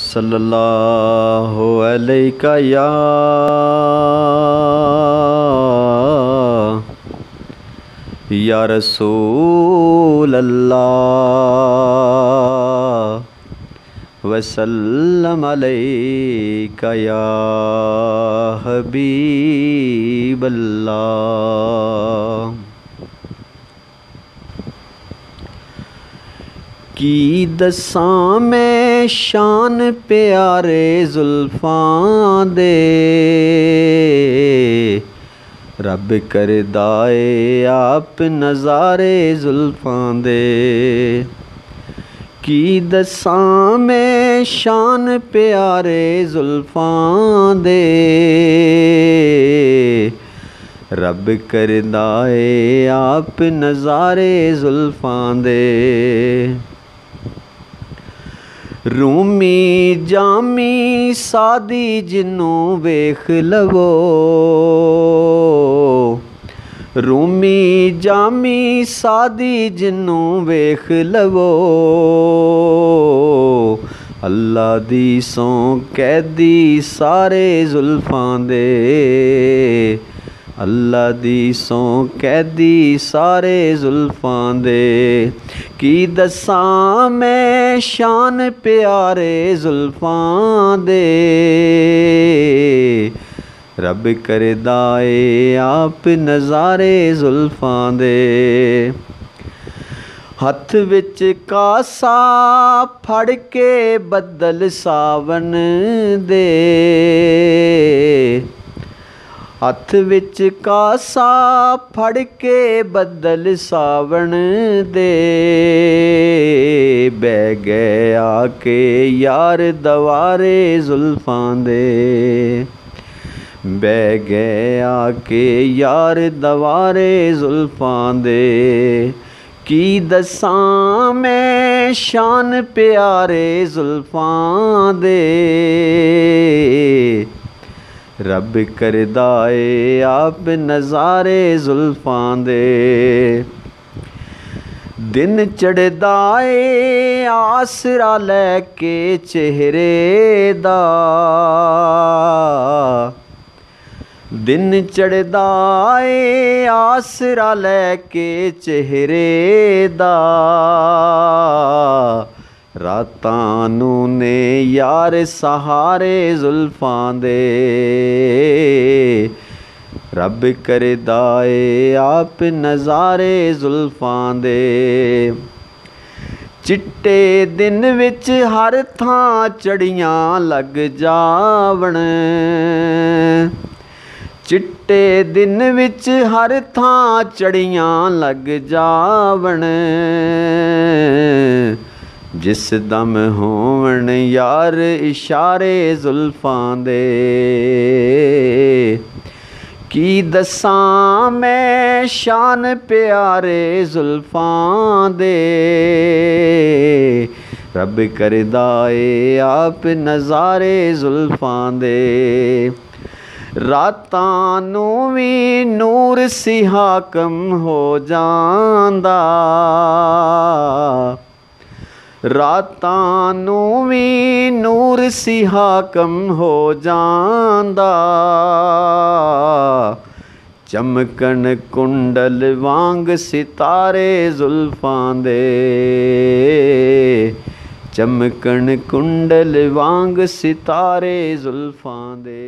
सल्लल्लाहु अलैका या रसूल अल्लाह वसल्लम अलैका या हबीब अल्लाह। की दसां मैं शान प्यारे जुल्फां दे, रब करदा ए आप नज़ारे जुल्फां दे। की दसां मैं शान प्यारे जुल्फां दे, रब करदा ए आप नज़ारे जुल्फां दे। रूमी जामी सादी जिन्नों वेख लवो, रूमी जामी सादी जिन्नों वेख लवो। अल्लाह दी सौं कैदी सारे जुल्फां दे, अल्लाह दी सौं कैदी सारे जुल्फां दे। की दसां मैं शान प्यारे जुल्फां दे, रब करदा ए आप नज़ारे जुल्फां दे। हथ विच कासा फड़ के बदल सावन दे, हथ विच कासा फड़ के बदल सावन दे। बह गए आके यार दवारे जुल्फां दे, बह गए आके यार दवारे जुल्फां दे। की दसां मैं शान प्यारे जुल्फां दे, रब करदा ए आप नज़ारे जुल्फां दे। दिन चढ़दा ए आसरा लैके चेहरे दा, दिन चढ़दा ए आसरा लैके चेहरे दा। रातां नूं ने यार सहारे जुल्फां दे, रब करदा ए आप नज़ारे जुल्फां दे। चिट्टे दिन विच हर थां चढ़ियां लग जावण, चिट्टे दिन विच हर थां चढ़ियां लग जावण। जिस दम होवण यार इशारे जुल्फां दे। की दसां मैं शान प्यारे जुल्फां दे, रब करदा ए आप नज़ारे जुल्फां दे। रातां नूं वी नूर सी हाकम हो जांदा, रातां नूं वी नूर सी हाकम हो जांदा। चमकन कुंडल वांग सितारे जुल्फां दे, चमकन कुंडल वांग सितारे जुल्फां दे।